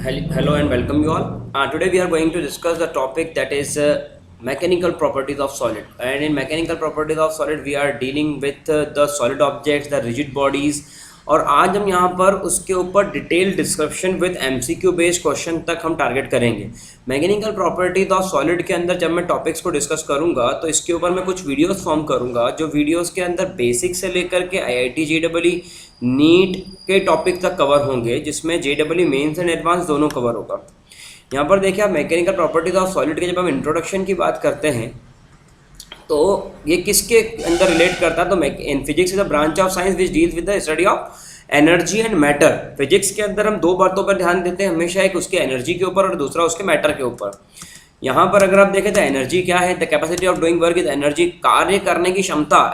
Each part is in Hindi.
Hello and welcome you all. Today we are going to discuss the topic that is mechanical properties of solid. And in mechanical properties of solid, we are dealing with the solid objects, the rigid bodies. और आज हम यहाँ पर उसके ऊपर detail description with MCQ based question तक हम टारगेट करेंगे. मैकेनिकल प्रॉपर्टीज ऑफ सॉलिड के अंदर जब मैं टॉपिक्स को डिस्कस करूँगा तो इसके ऊपर मैं कुछ वीडियोस फॉर्म करूँगा, जो वीडियोस के अंदर बेसिक से लेकर के आईआईटी जेईई नीट के टॉपिक तक कवर होंगे, जिसमें जेईई मेंस एंड एडवांस दोनों कवर होगा. यहाँ पर देखिए आप मैकेनिकल प्रॉपर्टीज ऑफ सॉलिड के जब हम इंट्रोडक्शन की बात करते हैं तो ये किसके अंदर रिलेट करता है, तो in physics is a branch of science which deals with the study of energy and matter. Physics के अंदर हम दो बातों पर ध्यान देते हैं हमेशा, एक उसके एनर्जी के ऊपर और दूसरा उसके मैटर के ऊपर. यहाँ पर अगर आप देखें तो एनर्जी क्या है, the capacity of doing work is energy. कार्य करने की क्षमता,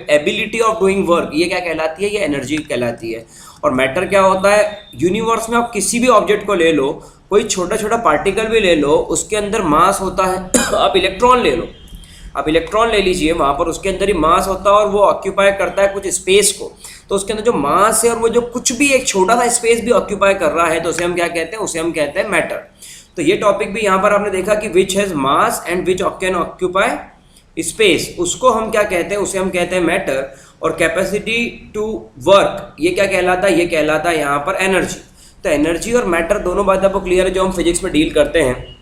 एबिलिटी ऑफ डूइंग वर्क, ये क्या कहलाती है, ये एनर्जी कहलाती है. और मैटर क्या होता है, यूनिवर्स में आप किसी भी ऑब्जेक्ट को ले लो, कोई छोटा छोटा पार्टिकल भी ले लो, उसके अंदर मास होता है. आप इलेक्ट्रॉन ले लो, आप इलेक्ट्रॉन ले लीजिए, वहाँ पर उसके अंदर ही मास होता है और वो ऑक्यूपाई करता है कुछ स्पेस को. तो उसके अंदर जो मास है और वो जो कुछ भी एक छोटा सा स्पेस भी ऑक्यूपाई कर रहा है तो उसे हम क्या कहते हैं, उसे हम कहते हैं मैटर. तो ये टॉपिक भी यहाँ पर आपने देखा कि which has mass and which can occupy space, उसको हम क्या कहते हैं, उसे हम कहते हैं मैटर. और कैपेसिटी टू वर्क ये क्या कहलाता है, ये कहलाता है यहाँ पर एनर्जी. तो एनर्जी और मैटर दोनों बातें आपको क्लियर है जो हम फिजिक्स में डील करते हैं.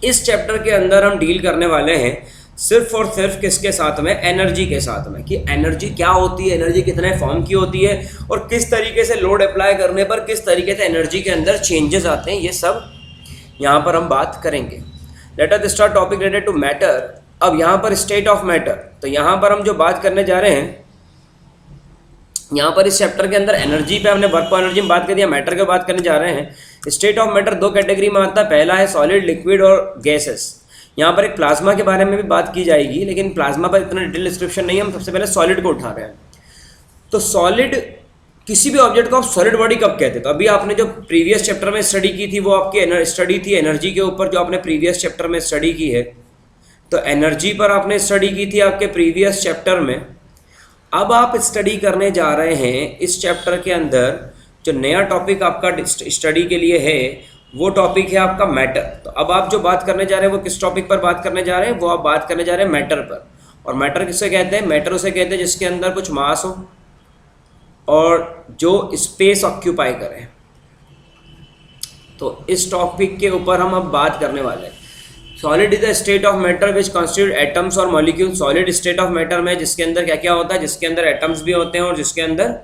इस चैप्टर के अंदर हम डील करने वाले हैं सिर्फ और सिर्फ किसके साथ में, एनर्जी के साथ में, कि एनर्जी क्या होती है, एनर्जी कितने फॉर्म की होती है और किस तरीके से लोड अप्लाई करने पर किस तरीके से एनर्जी के अंदर चेंजेस आते हैं, ये सब यहाँ पर हम बात करेंगे. Let us start topic related to matter. अब यहाँ पर स्टेट ऑफ मैटर, तो यहाँ पर हम जो बात करने जा रहे हैं, यहाँ पर इस चैप्टर के अंदर एनर्जी पे हमने वर्क एनर्जी में बात कर दिया, मैटर की बात करने जा रहे हैं. स्टेट ऑफ मैटर दो कैटेगरी में आता है, पहला है सॉलिड, लिक्विड और गैसेस. यहाँ पर एक प्लाज्मा के बारे में भी बात की जाएगी, लेकिन प्लाज्मा पर इतना डिटेल डिस्क्रिप्शन नहीं है, हम सबसे पहले सॉलिड को उठा रहे हैं. तो सॉलिड, किसी भी ऑब्जेक्ट को आप सॉलिड बॉडी कब कहते हैं, तो अभी आपने जो प्रीवियस चैप्टर में स्टडी की थी वो आपकी स्टडी थी एनर्जी के ऊपर, जो आपने प्रीवियस चैप्टर में स्टडी की है. तो एनर्जी पर आपने स्टडी की थी आपके प्रीवियस चैप्टर में. अब आप स्टडी करने जा रहे हैं इस चैप्टर के अंदर जो नया टॉपिक आपका स्टडी के लिए है, वो टॉपिक है आपका मैटर. तो अब आप जो बात करने जा रहे हैं वो किस टॉपिक पर बात करने जा रहे हैं, वो आप बात करने जा रहे हैं मैटर पर. और मैटर किससे कहते हैं, मैटर उसे कहते हैं जिसके अंदर कुछ मास हो और जो स्पेस ऑक्यूपाई करे. तो इस टॉपिक के ऊपर हम अब बात करने वाले हैं. Solid is the state of matter which constitute atoms और molecule. Solid state of matter में जिसके अंदर क्या क्या होता है, जिसके अंदर एटम्स भी होते हैं और जिसके अंदर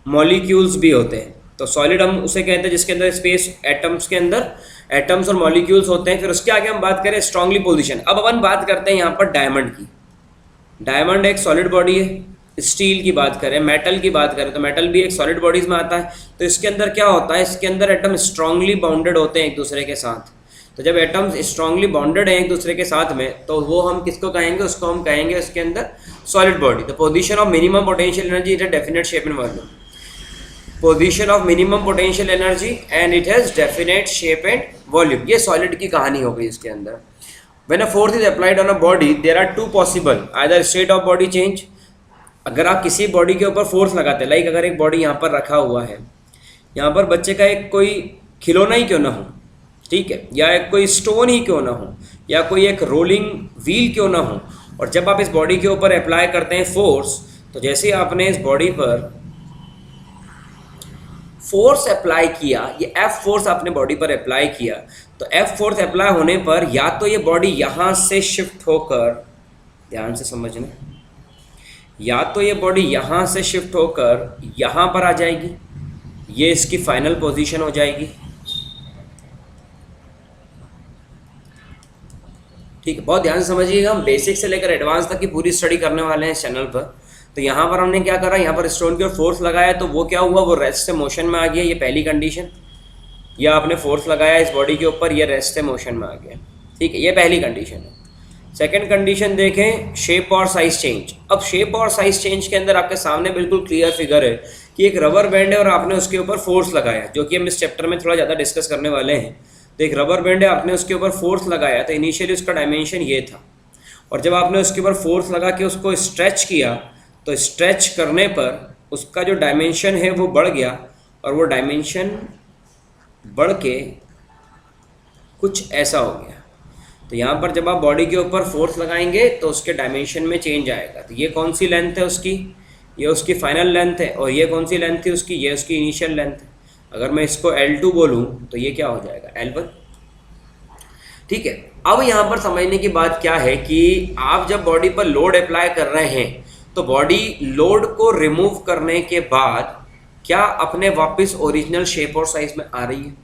मॉलिक्यूल्स भी होते हैं. तो सॉलिड हम उसे कहते हैं जिसके अंदर स्पेस, एटम्स के अंदर एटम्स और मॉलिक्यूल्स होते हैं. फिर उसके आगे हम बात करें स्ट्रांगली पोजिशन. अब अपन बात करते हैं यहाँ पर डायमंड की. डायमंड एक सॉलिड बॉडी है. स्टील की बात करें, मेटल की बात करें, तो मेटल भी एक सॉलिड बॉडीज में आता है. तो इसके अंदर क्या होता है, इसके अंदर एटम स्ट्रांगली बाउंडेड होते हैं एक दूसरे के साथ. तो जब एटम्स स्ट्रांगली बाउंडेड हैं एक दूसरे के साथ में, तो वो हम किसको कहेंगे, उसको हम कहेंगे उसके अंदर solid body. The position of minimum potential energy is a definite shape and volume. Position of minimum potential energy and it has definite shape and volume. ये सॉलिड की कहानी हो गई इसके अंदर. When a force is applied on a body there are two possible, either state of body change. अगर आप किसी बॉडी के ऊपर फोर्स लगाते हैं, लाइक अगर एक बॉडी यहाँ पर रखा हुआ है, यहाँ पर बच्चे का एक कोई खिलौना ही क्यों ना हो, ठीक है, या एक कोई स्टोन ही क्यों ना हो, या कोई एक रोलिंग व्हील क्यों ना हो, और जब आप इस बॉडी के ऊपर अप्लाई करते हैं फोर्स, तो जैसे ही आपने इस बॉडी पर फोर्स अप्लाई किया, ये एफ फोर्स आपने बॉडी पर अप्लाई किया, तो एफ फोर्स अप्लाई होने पर या तो ये बॉडी यहाँ से शिफ्ट होकर, ध्यान से समझना, या तो ये बॉडी यहाँ से शिफ्ट होकर यहाँ पर आ जाएगी, ये इसकी फाइनल पोजीशन हो जाएगी. ठीक है, बहुत ध्यान से समझिएगा, हम बेसिक से लेकर एडवांस तक की पूरी स्टडी करने वाले हैं इस चैनल पर. तो यहाँ पर हमने क्या करा, यहाँ पर स्टोन की ओर फोर्स लगाया, तो वो क्या हुआ, वो रेस्ट से मोशन में आ गया. ये पहली कंडीशन, या आपने फोर्स लगाया इस बॉडी के ऊपर, ये रेस्ट से मोशन में आ गया. ठीक है, ये पहली कंडीशन है. सेकंड कंडीशन देखें, शेप और साइज चेंज. अब शेप और साइज चेंज के अंदर आपके सामने बिल्कुल क्लियर फिगर है कि एक रबर बैंड है और आपने उसके ऊपर फोर्स लगाया, जो कि हम इस चैप्टर में थोड़ा ज़्यादा डिस्कस करने वाले हैं. तो एक रबर बैंड है, आपने उसके ऊपर फोर्स लगाया, तो इनिशियली उसका डायमेंशन ये था, और जब आपने उसके ऊपर फोर्स लगा के उसको स्ट्रेच किया, तो स्ट्रेच करने पर उसका जो डायमेंशन है वो बढ़ गया, और वो डायमेंशन बढ़ के कुछ ऐसा हो गया। तो यहाँ पर जब आप बॉडी के ऊपर फोर्स लगाएंगे तो उसके डायमेंशन में चेंज आएगा। तो ये कौन सी लेंथ है उसकी, ये उसकी फाइनल लेंथ है, और ये कौन सी लेंथ थी उसकी, ये उसकी इनिशियल लेंथ है। अगर मैं इसको L2 बोलूँ तो ये क्या हो जाएगा, L1। ठीक है। अब यहाँ पर समझने की बात क्या है कि आप जब बॉडी पर लोड अप्लाई कर रहे हैं तो बॉडी लोड को रिमूव करने के बाद क्या अपने वापस ओरिजिनल शेप और साइज में आ रही है?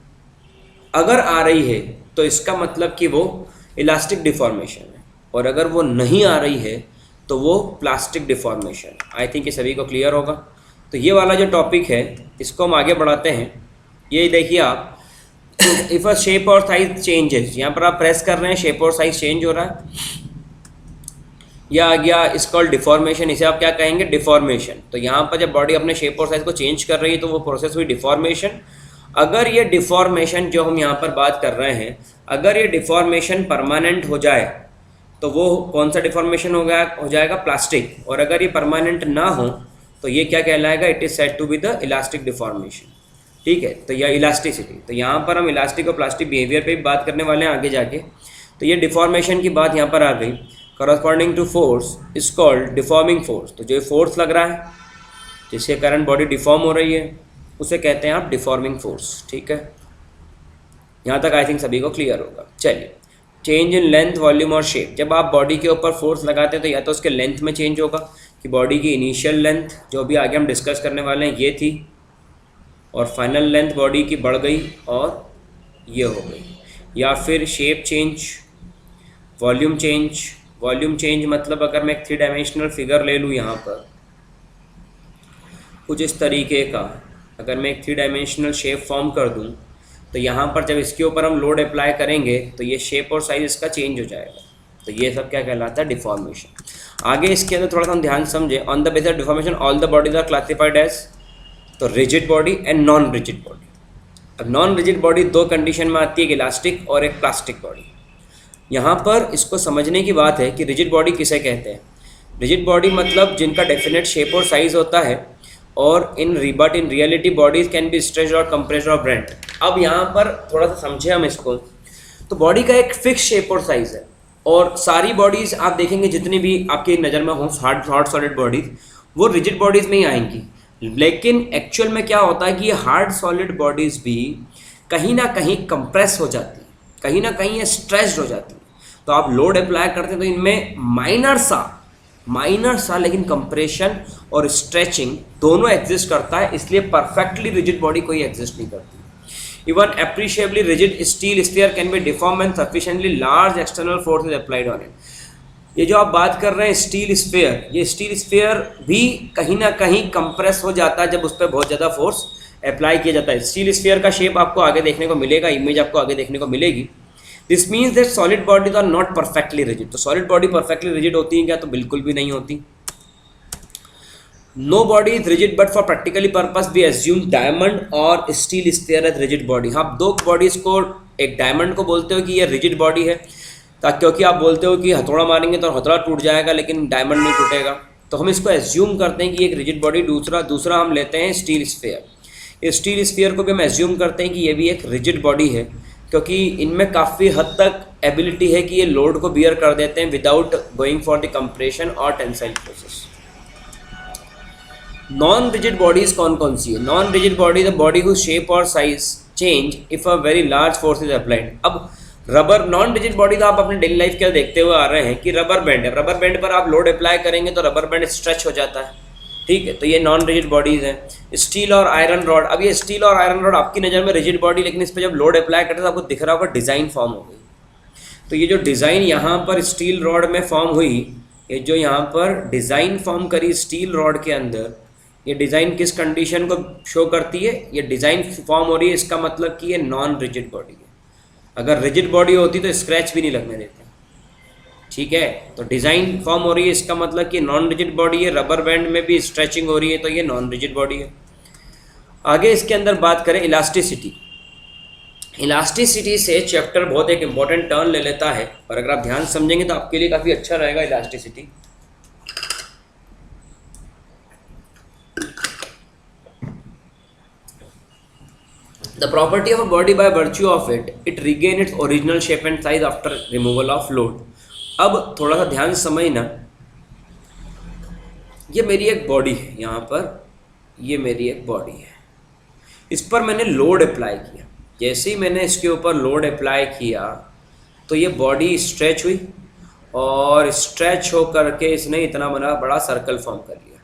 अगर आ रही है तो इसका मतलब कि वो इलास्टिक डिफॉर्मेशन है, और अगर वो नहीं आ रही है तो वो प्लास्टिक डिफॉर्मेशन। आई थिंक ये सभी को क्लियर होगा। तो ये वाला जो टॉपिक है इसको हम आगे बढ़ाते हैं। ये देखिए आप, इफ़ अ शेप और साइज चेंजेस, यहाँ पर आप प्रेस कर रहे हैं, शेप और साइज चेंज हो रहा है, यह आ गया इस कॉल्ड डिफॉर्मेशन। इसे आप क्या कहेंगे, डिफॉर्मेशन। तो यहाँ पर जब बॉडी अपने शेप और साइज को चेंज कर रही है तो वो प्रोसेस हुई डिफॉर्मेशन। अगर ये डिफॉर्मेशन जो हम यहाँ पर बात कर रहे हैं, अगर ये डिफॉर्मेशन परमानेंट हो जाए तो वो कौन सा डिफॉर्मेशन हो जाएगा, प्लास्टिक। और अगर ये परमानेंट ना हो तो ये क्या कहलाएगा, it is said to be the elastic deformation. ठीक है। तो यह इलास्टिसिटी, तो यहाँ पर हम इलास्टिक और प्लास्टिक बिहेवियर पे भी बात करने वाले हैं आगे जाके। तो ये डिफॉर्मेशन की बात यहाँ पर आ गई। Corresponding to force is called deforming force. तो जो फोर्स लग रहा है जिसके कारण बॉडी डिफॉर्म हो रही है उसे कहते हैं आप डिफॉर्मिंग फोर्स। ठीक है, यहाँ तक आई थिंक सभी को क्लियर होगा। चलिए, चेंज इन लेंथ, वॉल्यूम और शेप। जब आप बॉडी के ऊपर फोर्स लगाते हैं तो या तो उसके लेंथ में चेंज होगा कि बॉडी की इनिशियल लेंथ जो भी आगे हम डिस्कस करने वाले हैं ये थी, और फाइनल लेंथ बॉडी की बढ़ गई और ये हो गई, या फिर shape change, volume change. Volume change मतलब अगर मैं एक 3 डायमेंशनल फिगर ले लूँ यहाँ पर कुछ इस तरीके का, अगर मैं एक 3 डायमेंशनल शेप फॉर्म कर दूँ तो यहाँ पर जब इसके ऊपर हम लोड अप्लाई करेंगे तो ये शेप और साइज इसका चेंज हो जाएगा। तो ये सब क्या कहलाता है, डिफॉर्मेशन। आगे इसके अंदर थोड़ा सा हम ध्यान समझें। On the basis of deformation all the bodies are classified as, तो rigid body and non rigid body. अब नॉन रिजिड बॉडी 2 कंडीशन में आती है, एक इलास्टिक और एक प्लास्टिक बॉडी। यहाँ पर इसको समझने की बात है कि रिजिड बॉडी किसे कहते हैं। रिजिड बॉडी मतलब जिनका डेफिनेट शेप और साइज होता है, और in reality bodies can be stretched और कंप्रेस्ड और बेंट। अब यहाँ पर थोड़ा सा समझे हम इसको, तो बॉडी का एक फिक्स शेप और साइज है, और सारी बॉडीज आप देखेंगे जितनी भी आपकी नज़र में हो हार्ड सॉलिड बॉडीज वो रिजिड बॉडीज में ही आएंगी। लेकिन एक्चुअल में क्या होता है कि ये हार्ड सॉलिड बॉडीज़ भी कहीं ना कहीं कंप्रेस हो जाती है, कहीं ना कहीं ये स्ट्रेच्ड हो जाती है। तो आप लोड अप्लाई करते हैं तो इनमें माइनर सा लेकिन कंप्रेशन और स्ट्रेचिंग दोनों एग्जिस्ट करता है, इसलिए परफेक्टली रिजिड बॉडी कोई एग्जिस्ट नहीं करती। Even appreciably rigid steel sphere can be deform and sufficiently large external force is applied on it. ये जो आप बात कर रहे हैं स्टील स्फीयर, ये स्टील स्फीयर भी कहीं ना कहीं कंप्रेस हो जाता है जब उस पर बहुत ज़्यादा फोर्स अप्लाई किया जाता है। स्टील स्फीयर का शेप आपको आगे देखने को मिलेगा, इमेज आपको आगे देखने को मिलेगी। This means that solid bodies are not perfectly rigid. तो सॉलिड बॉडी परफेक्टली रिजिड होती है क्या, तो बिल्कुल भी नहीं होती। No body is rigid but for practically purpose we assume diamond और steel sphere as rigid body. हाँ, 2 बॉडीज को, एक डायमंड को बोलते हो कि ये रिजिड बॉडी है, क्योंकि आप बोलते हो कि हथौड़ा मारेंगे तो हथौड़ा टूट जाएगा लेकिन डायमंड नहीं टूटेगा, तो हम इसको एज्यूम करते हैं कि एक रिजिड बॉडी। दूसरा हम लेते हैं स्टील स्फीयर। ये स्टील स्फीयर को भी हम एज्यूम करते हैं कि ये भी एक रिजिड बॉडी है, क्योंकि इनमें काफ़ी हद तक एबिलिटी है कि ये लोड को बियर कर देते हैं without going for the compression और tensile process. Non rigid bodies कौन कौन सी है? Non rigid body the body whose shape और size change if a very large force is applied. अब रबर, नॉन रिजिड बॉडी तो आप अपने डेली लाइफ के देखते हुए आ रहे हैं कि रबर बैंड है, रबर बैंड पर आप लोड अप्लाई करेंगे तो रबर बैंड स्ट्रेच हो जाता है। ठीक है, तो ये नॉन रिजिड बॉडीज हैं। स्टील और आयरन रॉड, अब ये स्टील और आयरन रॉड आपकी नज़र में रिजिड बॉडी, लेकिन इस पर जब लोड अप्लाई करते तो आपको दिख रहा होगा डिज़ाइन फॉर्म हो गई। तो ये जो डिज़ाइन यहाँ पर स्टील रॉड में फॉर्म हुई, ये जो यहाँ पर डिज़ाइन फॉर्म करी स्टील रॉड के अंदर, ये डिज़ाइन किस कंडीशन को शो करती है? ये डिज़ाइन फॉर्म हो रही है, इसका मतलब कि ये नॉन रिजिड बॉडी है। अगर रिजिड बॉडी होती तो स्क्रैच भी नहीं लगने देते। ठीक है, तो डिज़ाइन फॉर्म हो रही है, इसका मतलब कि नॉन रिजिड बॉडी है। रबर बैंड में भी स्ट्रेचिंग हो रही है तो ये नॉन रिजिड बॉडी है। आगे इसके अंदर बात करें इलास्टिसिटी। इलास्टिसिटी से चैप्टर बहुत एक इंपॉर्टेंट टर्न ले लेता है, और अगर आप ध्यान समझेंगे तो आपके लिए काफ़ी अच्छा रहेगा elasticity. The property of a body by virtue of it regain it's original shape and size after removal of load. अब थोड़ा सा ध्यान से समझना, ये मेरी एक बॉडी है, यहाँ पर ये मेरी एक बॉडी है, इस पर मैंने लोड अप्लाई किया। जैसे ही मैंने इसके ऊपर लोड अप्लाई किया तो ये बॉडी स्ट्रेच हुई और स्ट्रेच हो करके इसने इतना बड़ा सर्कल फॉर्म कर लिया।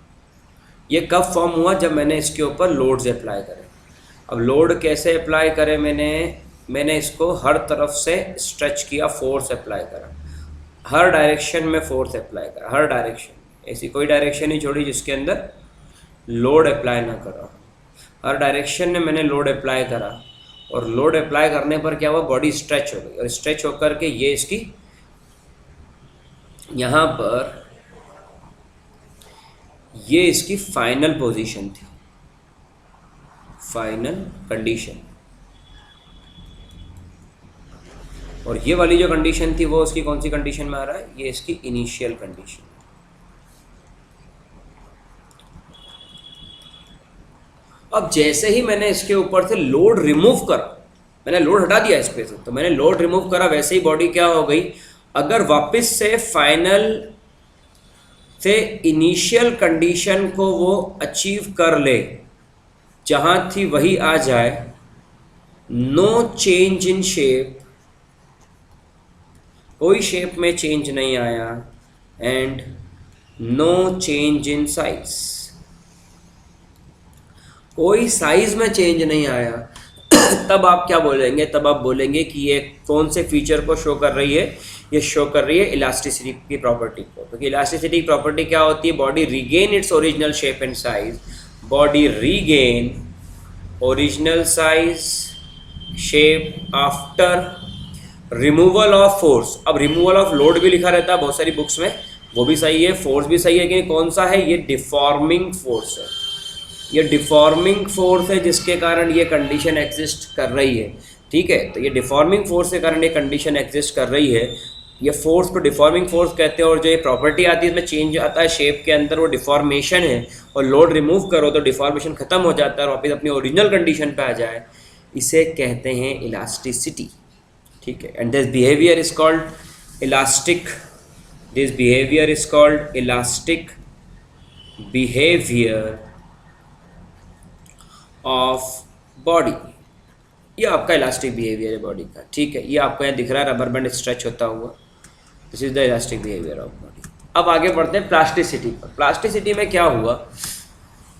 ये कब फॉर्म हुआ? जब मैंने इसके ऊपर लोड्स अप्लाई करे। अब लोड कैसे अप्लाई करे? मैंने इसको हर तरफ से स्ट्रेच किया, फोर्स अप्लाई करा, हर डायरेक्शन में फोर्स अप्लाई करा, हर डायरेक्शन, ऐसी कोई डायरेक्शन नहीं छोड़ी जिसके अंदर लोड अप्लाई ना करा। हर डायरेक्शन में मैंने लोड अप्लाई करा और लोड अप्लाई करने पर क्या हुआ? बॉडी स्ट्रेच हो गई और स्ट्रेच होकर के ये इसकी यहाँ पर ये इसकी फाइनल पोजीशन थी, फाइनल कंडीशन। और ये वाली जो कंडीशन थी वो उसकी कौन सी कंडीशन में आ रहा है? ये इसकी इनिशियल कंडीशन। अब जैसे ही मैंने इसके ऊपर से लोड रिमूव करा, मैंने लोड हटा दिया इस पे से, तो मैंने लोड रिमूव करा, वैसे ही बॉडी क्या हो गई? अगर वापस से फाइनल से इनिशियल कंडीशन को वो अचीव कर ले, जहां थी वही आ जाए, नो चेंज इन शेप, कोई शेप में चेंज नहीं आया, and no change in size, कोई साइज में चेंज नहीं आया, तब आप क्या बोलेंगे? तब आप बोलेंगे कि ये कौन से फीचर को शो कर रही है? ये शो कर रही है इलास्टिसिटी की प्रॉपर्टी को। क्योंकि इलास्टिसिटी की प्रॉपर्टी क्या होती है? Body regain it's original shape and size, body regain original size shape after removal of force. अब रिमूवल ऑफ लोड भी लिखा रहता है बहुत सारी बुक्स में, वो भी सही है, फोर्स भी सही है, कि कौन सा है? ये डिफॉर्मिंग फोर्स है, ये डिफॉर्मिंग फोर्स है जिसके कारण ये कंडीशन एग्जिस्ट कर रही है। ठीक है, तो ये डिफॉर्मिंग फोर्स के कारण ये कंडीशन एग्जिस्ट कर रही है। ये फोर्स को डिफॉर्मिंग फोर्स कहते हैं, और जो ये प्रॉपर्टी आती है इसमें चेंज आता है शेप के अंदर, वो डिफॉर्मेशन है। और लोड रिमूव करो तो डिफॉर्मेशन खत्म हो जाता है और वापस अपनी ओरिजिनल कंडीशन पे आ जाए, इसे कहते हैं इलास्टिसिटी। ठीक है, and this behaviour is called elastic, this behaviour is called elastic behaviour of body. ये आपका इलास्टिक बिहेवियर है बॉडी का। ठीक है, ये आपको यहाँ दिख रहा है, रबर बैंड स्ट्रेच होता हुआ, this is the elastic behaviour of body. अब आगे बढ़ते हैं प्लास्टिसिटी पर। प्लास्टिसिटी में क्या हुआ?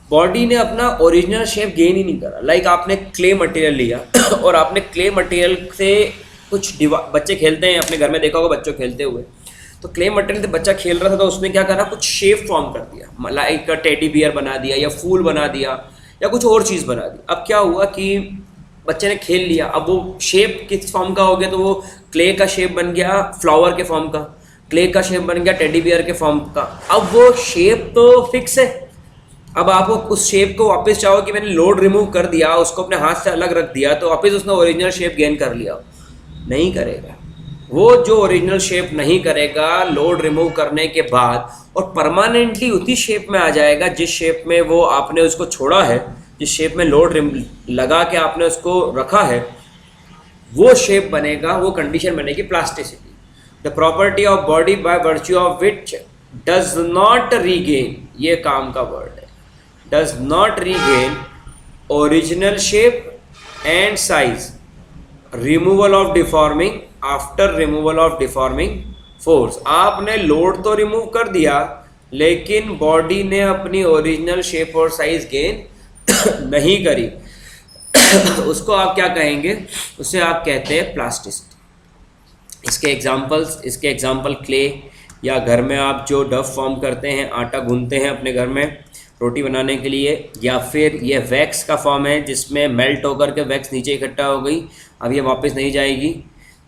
बॉडी ने अपना ओरिजिनल शेप गेन ही नहीं करा। लाइक आपने क्ले मटेरियल लिया और आपने क्ले मटेरियल से कुछ बच्चे खेलते हैं, अपने घर में देखा होगा बच्चों खेलते हुए, तो क्ले मटेरियल से बच्चा खेल रहा था तो उसने क्या करा? कुछ शेप फॉर्म कर दिया, लाइक टेडी बियर बना दिया या फूल बना दिया या कुछ और चीज़ बना दी। अब क्या हुआ कि बच्चे ने खेल लिया, अब वो शेप किस फॉर्म का हो गया? तो वो क्ले का शेप बन गया फ्लावर के फॉर्म का, क्ले का शेप बन गया टेडी बियर के फॉर्म का। अब वो शेप तो फिक्स है, अब आप उस शेप को वापस चाहो कि मैंने लोड रिमूव कर दिया, उसको अपने हाथ से अलग रख दिया, तो वापस उसने ओरिजिनल शेप गेन कर लिया? नहीं करेगा। वो जो ओरिजिनल शेप नहीं करेगा लोड रिमूव करने के बाद, और परमानेंटली उसी शेप में आ जाएगा जिस शेप में वो आपने उसको छोड़ा है, जिस शेप में लोड लगा के आपने उसको रखा है, वो शेप बनेगा, वो कंडीशन बनेगी plasticity. The property of body by virtue of which does not regain, ये काम का वर्ड है, does not regain original shape and size, removal of deforming after removal of deforming force. आपने लोड तो रिमूव कर दिया लेकिन बॉडी ने अपनी ओरिजिनल शेप और साइज गेन नहीं करी, उसको आप क्या कहेंगे? उसे आप कहते हैं प्लास्टिसिटी। इसके एग्जाम्पल क्ले, या घर में आप जो डव फॉर्म करते हैं, आटा गूंथते हैं अपने घर में रोटी बनाने के लिए, या फिर ये वैक्स का फॉर्म है जिसमें मेल्ट होकर के वैक्स नीचे इकट्ठा हो गई, अब ये वापस नहीं जाएगी।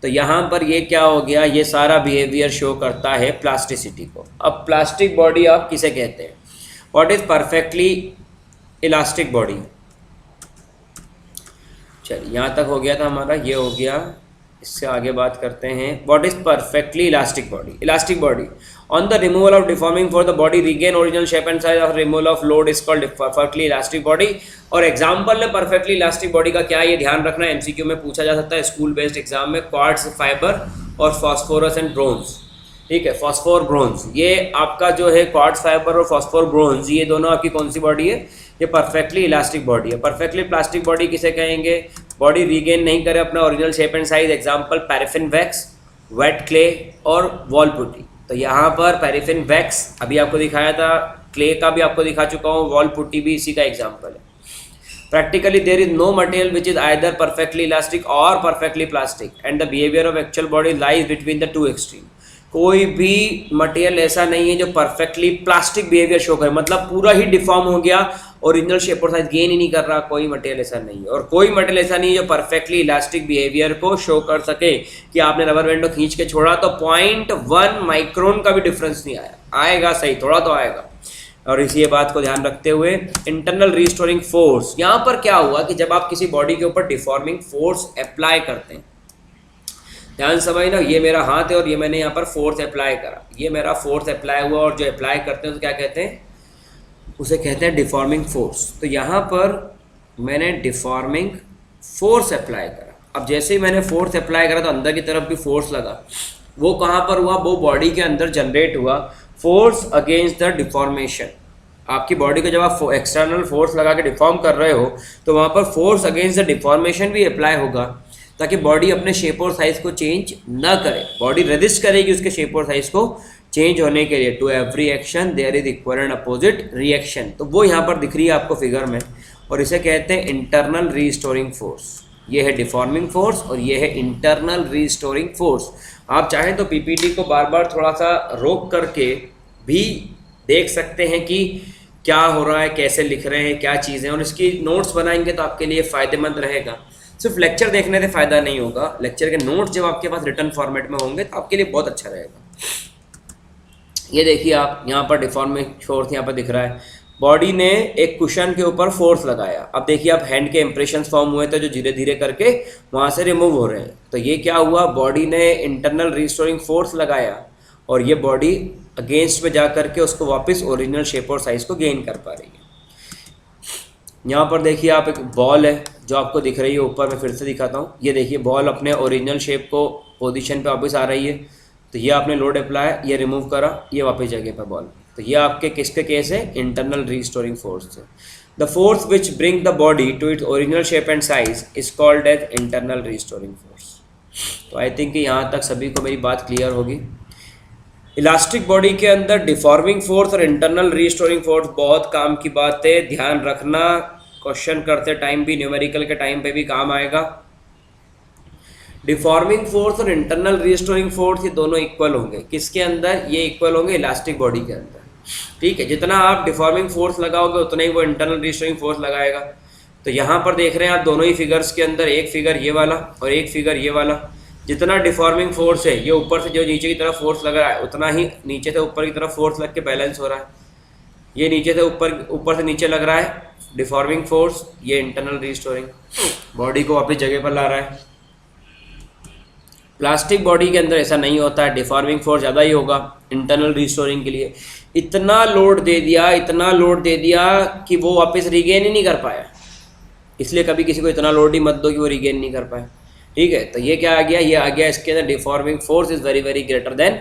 तो यहाँ पर ये क्या हो गया? ये सारा बिहेवियर शो करता है प्लास्टिसिटी को। अब प्लास्टिक बॉडी आप किसे कहते हैं? What is perfectly elastic body? चलिए यहाँ तक हो गया था हमारा, ये हो गया इससे आगे बात करते हैं। What is perfectly elastic body? Elastic body on the removal of deforming for the body regain original shape and size of removal of load is called perfectly elastic body. और एग्जांपल है परफेक्टली इलास्टिक बॉडी का क्या, ये ध्यान रखना, एमसीक्यू में पूछा जा सकता है स्कूल बेस्ड एग्जाम में। क्वार्ट्ज फाइबर और फास्फोरस एंड ब्रोंज, ठीक है, फॉस्फोर ब्रोंज, ये आपका जो है क्वार्ट्ज फाइबर और फॉस्फोर ब्रोंज, ये दोनों आपकी कौन सी बॉडी है? ये परफेक्टली इलास्टिक बॉडी है। परफेक्टली प्लास्टिक बॉडी किसे कहेंगे? बॉडी रीगेन नहीं करे अपना original shape and size. Example paraffin wax, wait clay और वॉल पुट्टी। तो यहाँ पर पैराफिन वैक्स अभी आपको दिखाया था, क्ले का भी आपको दिखा चुका हूँ, वॉल पुट्टी भी इसी का एग्जाम्पल है। Practically, there is no material which is either perfectly elastic or perfectly plastic, and the behavior of actual body lies between the two extremes. कोई भी मटेरियल ऐसा नहीं है जो परफेक्टली प्लास्टिक बिहेवियर शो करे, मतलब पूरा ही डिफॉर्म हो गया, ओरिजिनल शेप और साइज गेन ही नहीं कर रहा, कोई मटेरियल ऐसा नहीं है। और कोई मटेरियल ऐसा नहीं है जो परफेक्टली इलास्टिक बिहेवियर को शो कर सके कि आपने रबर बैंड को खींच के छोड़ा तो 0.1 माइक्रोन का भी डिफरेंस नहीं आया, आएगा सही, थोड़ा तो आएगा। और इसी बात को ध्यान रखते हुए इंटरनल रिस्टोरिंग फोर्स, यहाँ पर क्या हुआ कि जब आप किसी बॉडी के ऊपर डिफॉर्मिंग फोर्स अप्लाई करते हैं, ध्यान समझना, ये मेरा हाथ है और ये मैंने यहाँ पर फोर्स अप्लाई करा, ये मेरा फोर्स अप्लाई हुआ, और जो अप्लाई करते हैं तो क्या कहते हैं? उसे कहते हैं डिफॉर्मिंग फोर्स। तो यहाँ पर मैंने डिफॉर्मिंग फोर्स अप्लाई करा। अब जैसे ही मैंने फोर्स अप्लाई करा तो अंदर की तरफ भी फोर्स लगा, वो कहाँ पर हुआ? वो बॉडी के अंदर जनरेट हुआ फोर्स अगेंस्ट द डिफॉर्मेशन। आपकी बॉडी को जब आप एक्सटर्नल फोर्स लगा के डिफॉर्म कर रहे हो तो वहाँ पर फोर्स अगेंस्ट द डिफॉर्मेशन भी अप्लाई होगा, ताकि बॉडी अपने शेप और साइज को चेंज ना करे। बॉडी रेजिस्ट करेगी उसके शेप और साइज को चेंज होने के लिए। To every action there is equal and opposite reaction, तो वो यहाँ पर दिख रही है आपको फिगर में, और इसे कहते हैं इंटरनल रीस्टोरिंग फोर्स। ये है डिफॉर्मिंग फोर्स और ये है इंटरनल रीस्टोरिंग फोर्स। आप चाहें तो पीपीटी को बार बार थोड़ा सा रोक करके भी देख सकते हैं कि क्या हो रहा है, कैसे लिख रहे हैं, क्या चीज़ें, और इसकी नोट्स बनाएंगे तो आपके लिए फ़ायदेमंद रहेगा। सिर्फ लेक्चर देखने से फ़ायदा नहीं होगा, लेक्चर के नोट्स जब आपके पास रिटर्न फॉर्मेट में होंगे तो आपके लिए बहुत अच्छा रहेगा। ये देखिए आप, यहाँ पर डिफॉर्मिंग फोर्स यहाँ पर दिख रहा है, बॉडी ने एक कुशन के ऊपर फोर्स लगाया। अब देखिए आप हैंड के इंप्रेशंस फॉर्म हुए थे जो धीरे धीरे करके वहाँ से रिमूव हो रहे हैं। तो ये क्या हुआ? बॉडी ने इंटरनल रिस्टोरिंग फोर्स लगाया और ये बॉडी अगेंस्ट में जा करके उसको वापस ओरिजिनल शेप और साइज को गेन कर पा रही है। यहाँ पर देखिए आप, एक बॉल है जो आपको दिख रही है ऊपर, मैं फिर से दिखाता हूँ। ये देखिए बॉल अपने ओरिजिनल शेप को पोजीशन पे वापस आ रही है। तो ये आपने लोड अप्लाई, ये रिमूव करा, ये वापस जगह पर बॉल। तो ये आपके किसके केस है? इंटरनल रीस्टोरिंग फोर्स है। The force which bring the body to its original shape and size is called as internal restoring force. तो आई थिंक कि यहाँ तक सभी को मेरी बात क्लियर होगी। इलास्टिक बॉडी के अंदर डिफॉर्मिंग फोर्स और इंटरनल रीस्टोरिंग फोर्स बहुत काम की बात है, ध्यान रखना। क्वेश्चन करते टाइम भी, न्यूमेरिकल के टाइम पे भी काम आएगा। डिफॉर्मिंग फोर्स और इंटरनल रीस्टोरिंग फोर्स ये दोनों इक्वल होंगे। किसके अंदर? ये इक्वल होंगे इलास्टिक बॉडी के अंदर, ठीक है। जितना आप डिफॉर्मिंग फोर्स लगाओगे उतना ही वो इंटरनल रीस्टोरिंग फोर्स लगाएगा। तो यहाँ पर देख रहे हैं आप दोनों ही फिगर्स के अंदर, एक फिगर ये वाला और एक फिगर ये वाला। जितना डिफॉर्मिंग फोर्स है, ये ऊपर से जो नीचे की तरफ फोर्स लग रहा है, उतना ही नीचे से ऊपर की तरफ फोर्स लग के बैलेंस हो रहा है। ये नीचे से ऊपर, ऊपर से नीचे लग रहा है डिफॉर्मिंग फोर्स, ये इंटरनल रीस्टोरिंग, बॉडी को वापस जगह पर ला रहा है। प्लास्टिक बॉडी के अंदर ऐसा नहीं होता है, डिफॉर्मिंग फोर्स ज़्यादा ही होगा इंटरनल रिस्टोरिंग के लिए। इतना लोड दे दिया, इतना लोड दे दिया कि वो वापस रिगेन ही नहीं कर पाया। इसलिए कभी किसी को इतना लोड ही मत दो कि वो रिगेन नहीं कर पाए, ठीक है। तो ये क्या आ गया? ये आ गया इसके अंदर deforming force is very very greater than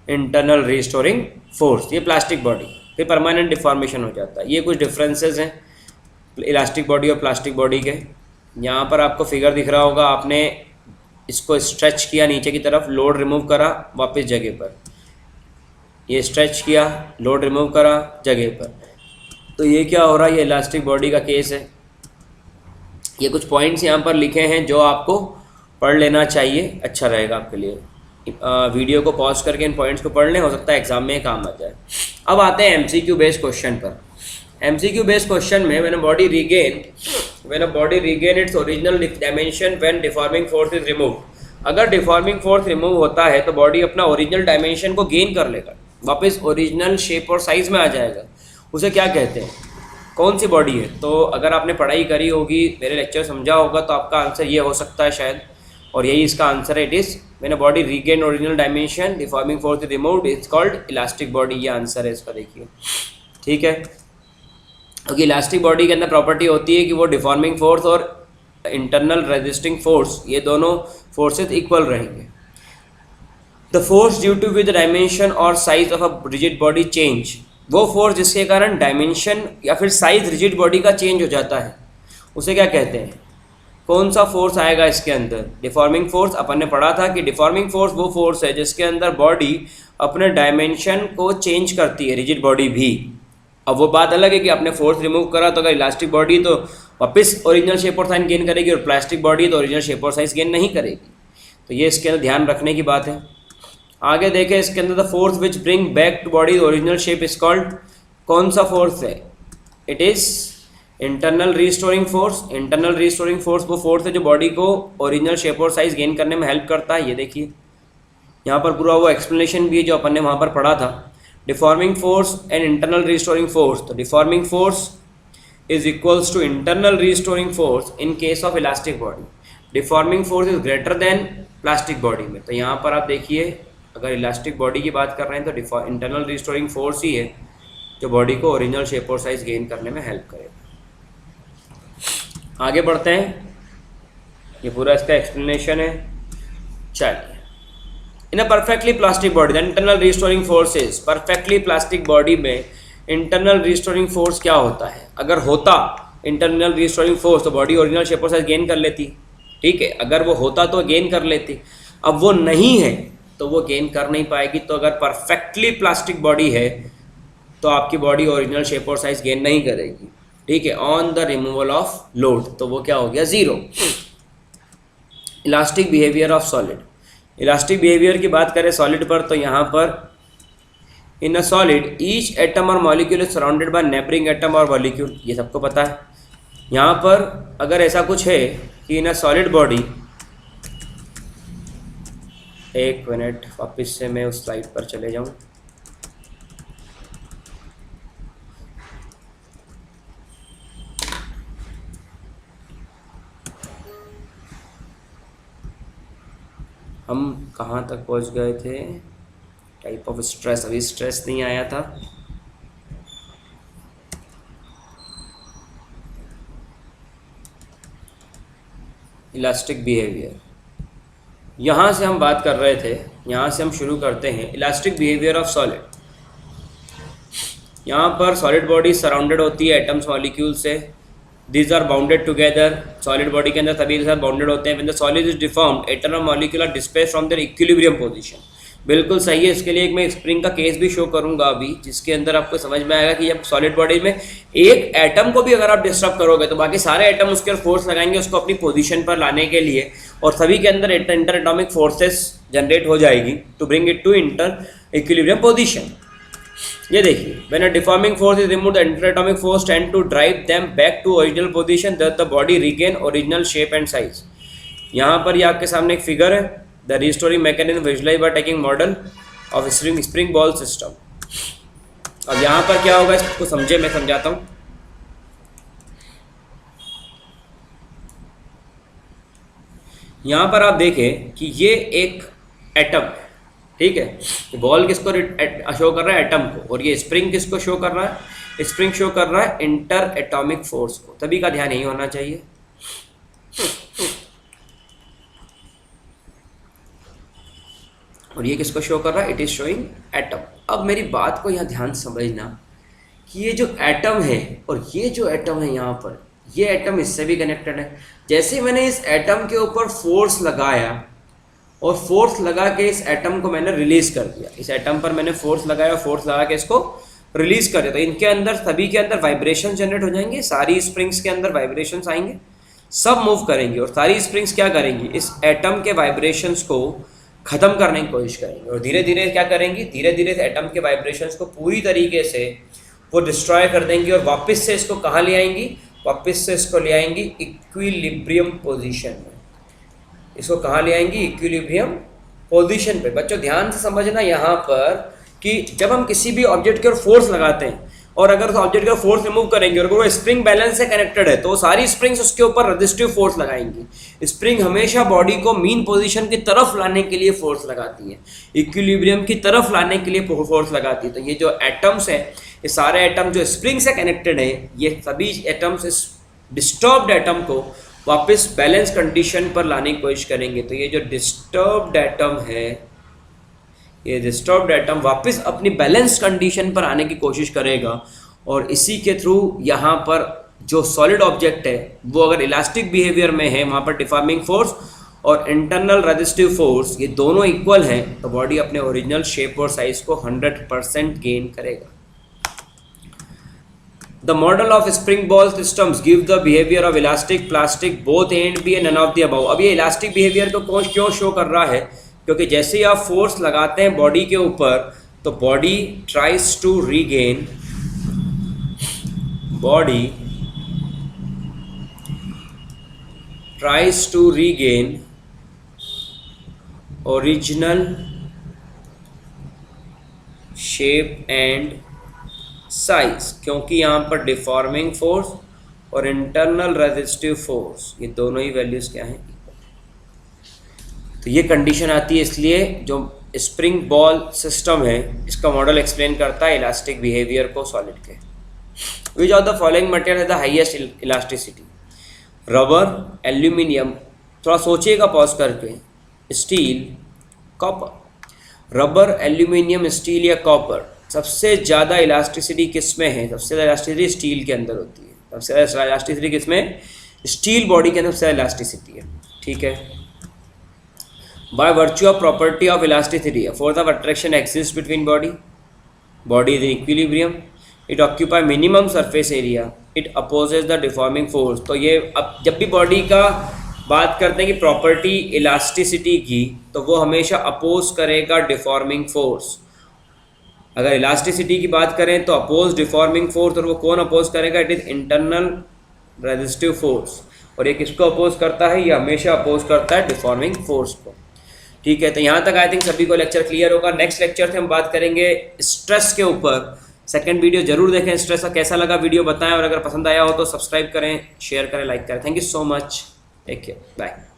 internal restoring force. ये प्लास्टिक बॉडी, फिर परमानेंट डिफॉर्मेशन हो जाता है। ये कुछ डिफरेंसेस हैं इलास्टिक बॉडी और प्लास्टिक बॉडी के। यहाँ पर आपको फिगर दिख रहा होगा, आपने इसको स्ट्रेच किया नीचे की तरफ, लोड रिमूव करा, वापस जगह पर, ये स्ट्रेच किया, लोड रिमूव करा, जगह पर। तो ये क्या हो रहा है? ये इलास्टिक बॉडी का केस है। ये कुछ पॉइंट्स यहाँ पर लिखे हैं जो आपको पढ़ लेना चाहिए, अच्छा रहेगा आपके लिए। वीडियो को पॉज करके इन पॉइंट्स को पढ़ लें, हो सकता है एग्जाम में काम आ जाए। अब आते हैं एमसीक्यू बेस्ड क्वेश्चन पर। एमसीक्यू बेस्ड क्वेश्चन में when a body regain its original dimension when deforming force is remove. अगर डिफॉर्मिंग फोर्स रिमूव होता है तो बॉडी अपना ओरिजिनल डायमेंशन को गेन कर लेगा, वापस ओरिजिनल शेप और साइज में आ जाएगा। उसे क्या कहते हैं? कौन सी बॉडी है? तो अगर आपने पढ़ाई करी होगी, मेरे लेक्चर समझा होगा, तो आपका आंसर ये हो सकता है शायद और यही इसका आंसर है, it is when a body regain original dimension deforming force is removed, it's called elastic body. ये आंसर है इसका, देखिए ठीक है। क्योंकि इलास्टिक बॉडी के अंदर प्रॉपर्टी होती है कि वो डिफॉर्मिंग फोर्स और इंटरनल रेजिस्टिंग फोर्स, ये दोनों फोर्सेस इक्वल रहेंगे। The force due to with dimension और size of a rigid body change, वो फोर्स जिसके कारण डायमेंशन या फिर साइज रिजिड बॉडी का चेंज हो जाता है, उसे क्या कहते हैं? कौन सा फोर्स आएगा इसके अंदर? Deforming force. अपन ने पढ़ा था कि डिफॉर्मिंग फोर्स वो फोर्स है जिसके अंदर बॉडी अपने डायमेंशन को चेंज करती है, रिजिड बॉडी भी। अब वो बात अलग है कि आपने फोर्स रिमूव करा तो अगर इलास्टिक बॉडी तो वापस ओरिजिनल शेप और साइज गेन करेगी, और प्लास्टिक बॉडी तो ओरिजिनल शेप और साइज गेन नहीं करेगी। तो ये इसके अंदर ध्यान रखने की बात है। आगे देखें इसके अंदर, the force which bring back to body original shape is called, कौन सा फोर्स है? It is internal restoring force. Internal restoring force वो फोर्स है जो बॉडी को ओरिजिनल शेप और साइज गेन करने में हेल्प करता है। ये देखिए यहाँ पर पूरा वो एक्सप्लेनेशन भी है जो अपन ने वहाँ पर पढ़ा था। Deforming force and internal restoring force, तो deforming force is equals to internal restoring force in case of elastic body. Deforming force is greater than plastic body में। तो यहाँ पर आप देखिए, अगर इलास्टिक बॉडी की बात कर रहे हैं तो इंटरनल रिस्टोरिंग फोर्स ही है जो बॉडी को ओरिजिनल शेप और साइज गेन करने में हेल्प करेगा। आगे बढ़ते हैं, ये पूरा इसका एक्सप्लेनेशन है। चलिए, in a perfectly plastic body the internal restoring force is, perfectly plastic body में इंटरनल रिस्टोरिंग फोर्स क्या होता है? अगर होता इंटरनल रिस्टोरिंग फोर्स तो बॉडी ओरिजिनल शेप और साइज गेन कर लेती, ठीक है, अगर वो होता तो गेन कर लेती। अब वो नहीं है तो वो गेन कर नहीं पाएगी। तो अगर परफेक्टली प्लास्टिक बॉडी है तो आपकी बॉडी ओरिजिनल शेप और साइज गेन नहीं करेगी, ठीक है, on the removal of load. तो वो क्या हो गया? Zero. Elastic behaviour of solid, elastic behaviour की बात करें सॉलिड पर, तो यहाँ पर इन अ सॉलिड ईच एटम और molecule is surrounded by neighbouring atom और मॉलिक्यूल, ये सबको पता है। यहाँ पर अगर ऐसा कुछ है कि इन अ सॉलिड बॉडी, एक मिनट वापस से मैं उस स्लाइड पर चले जाऊं। हम कहाँ तक पहुंच गए थे? टाइप ऑफ स्ट्रेस, अभी स्ट्रेस नहीं आया था। इलास्टिक बिहेवियर, यहाँ से हम बात कर रहे थे, यहाँ से हम शुरू करते हैं। इलास्टिक बिहेवियर ऑफ सॉलिड, यहाँ पर सॉलिड बॉडी सराउंडेड होती है एटम्स मॉलिक्यूल से, these are bounded together. Solid body के अंदर सभी के साथ बाउंडेड होते हैं। When the solid is deformed atom और molecule are displaced from their equilibrium position. बिल्कुल सही है। इसके लिए एक मैं स्प्रिंग का केस भी शो करूंगा अभी, जिसके अंदर आपको समझ में आएगा कि जब सॉलिड बॉडी में एक एटम को भी अगर आप डिस्टर्ब करोगे तो बाकी सारे एटम उसके फोर्स लगाएंगे उसको अपनी पोजीशन पर लाने के लिए, और सभी के अंदर इंटर एटॉमिक फोर्सेस जनरेट हो जाएगी to bring it to inter equilibrium position. ये देखिए, when a deforming force is removed the interatomic force tend to drive them back to original position that the body regain original shape and size. यहाँ पर ये आपके सामने एक फिगर है, the restoring mechanism visualise by taking model of spring ball system. अब यहाँ पर क्या होगा इसको समझे, मैं समझाता हूँ। यहाँ पर आप देखें कि ये एक एटम है, ठीक है। बॉल किसको शो कर रहा है? एटम को। और ये स्प्रिंग किसको शो कर रहा है? स्प्रिंग शो कर रहा है इंटर एटॉमिक फोर्स को। तभी का ध्यान यही होना चाहिए। और ये किसको शो कर रहा है? It is showing atom. अब मेरी बात को यहाँ ध्यान समझना कि ये जो एटम है और ये जो एटम है यहाँ पर, ये एटम इससे भी कनेक्टेड है। जैसे मैंने इस एटम के ऊपर फोर्स लगाया और फोर्स लगा के इस एटम को मैंने रिलीज कर दिया, इस एटम पर मैंने फोर्स लगाया और फोर्स लगा के इसको रिलीज कर दिया, तो इनके अंदर सभी के अंदर वाइब्रेशन जनरेट हो जाएंगे। सारी स्प्रिंग्स के अंदर वाइब्रेशंस आएंगे, सब मूव करेंगे और सारी स्प्रिंग्स क्या करेंगी? इस एटम के वाइब्रेशंस को खत्म करने की कोशिश करेंगे और धीरे धीरे क्या करेंगी? धीरे धीरे एटम के वाइब्रेशंस को पूरी तरीके से वो डिस्ट्रॉय कर देंगी और वापस से इसको कहाँ ले आएंगी? वापस से इसको ले आएंगी इक्विलिब्रियम पोजीशन में। इसको कहाँ ले आएंगी? इक्विलिब्रियम पोजीशन पे। बच्चों ध्यान से समझना यहाँ पर कि जब हम किसी भी ऑब्जेक्ट के ऊपर फोर्स लगाते हैं और अगर उस ऑब्जेक्ट का फोर्स रिमूव करेंगे और अगर वो स्प्रिंग बैलेंस से कनेक्टेड है तो सारी स्प्रिंग्स उसके ऊपर रेजिस्टिव फोर्स लगाएंगी। स्प्रिंग हमेशा बॉडी को मीन पोजीशन की तरफ लाने के लिए फोर्स लगाती है, इक्विलिब्रियम की तरफ लाने के लिए फोर्स लगाती है। तो ये जो एटम्स हैं, ये सारे एटम जो स्प्रिंग से कनेक्टेड है, ये सभी एटम्स इस डिस्टर्ब्ड एटम को वापस बैलेंस कंडीशन पर लाने की कोशिश करेंगे। तो ये जो डिस्टर्ब्ड एटम है, ये डिस्टर्ब्ड एटम वापस अपनी बैलेंस कंडीशन पर आने की कोशिश करेगा और इसी के थ्रू यहाँ पर जो सॉलिड ऑब्जेक्ट है वो अगर इलास्टिक बिहेवियर में है, वहाँ पर डिफॉर्मिंग फोर्स और इंटरनल रेजिस्टिव फोर्स ये दोनों इक्वल हैं, तो बॉडी अपने ओरिजिनल शेप और साइज को 100% गेन करेगा। The model of spring ball systems give the behavior of elastic, plastic, both A and B and none of the above। अब ये इलास्टिक बिहेवियर को क्यों शो कर रहा है? क्योंकि जैसे ही आप फोर्स लगाते हैं बॉडी के ऊपर तो body tries to regain original shape and size, क्योंकि यहाँ पर डिफॉर्मिंग फोर्स और इंटरनल रेजिस्टिव फोर्स ये दोनों ही वैल्यूज क्या हैं, तो ये कंडीशन आती है। इसलिए जो स्प्रिंग बॉल सिस्टम है इसका मॉडल एक्सप्लेन करता है इलास्टिक बिहेवियर को सॉलिड के। Which of the following material है the highest elasticity? Rubber, aluminium, थोड़ा सोचिएगा पॉज करके, steel, copper. Rubber, aluminium, steel या कॉपर, सबसे ज़्यादा इलास्टिसिटी किस में है? सबसे ज़्यादा इलास्टिसिटी स्टील के अंदर होती है। सबसे ज़्यादा इलास्टिसिटी किस में? स्टील बॉडी के अंदर सबसे ज़्यादा इलास्टिसिटी है। ठीक है। By virtue of property of elasticity, force of attraction exist between body is in equilibrium, it occupy minimum surface area, it opposes the deforming force. तो ये अब जब भी बॉडी का बात करते हैं कि प्रॉपर्टी इलास्टिसिटी की, तो वो हमेशा अपोज करेगा डिफॉर्मिंग फोर्स। अगर इलास्टिसिटी की बात करें तो अपोज डिफॉर्मिंग फोर्स, और वो कौन अपोज करेगा? It is internal resistive force. और ये किसको अपोज करता है? ये हमेशा अपोज करता है डिफॉर्मिंग फोर्स को। ठीक है, तो यहाँ तक आई थिंक सभी को लेक्चर क्लियर होगा। नेक्स्ट लेक्चर से हम बात करेंगे स्ट्रेस के ऊपर। सेकंड वीडियो जरूर देखें स्ट्रेस का, कैसा लगा वीडियो बताएं, और अगर पसंद आया हो तो सब्सक्राइब करें, शेयर करें, लाइक करें। Thank you so much, take care, bye.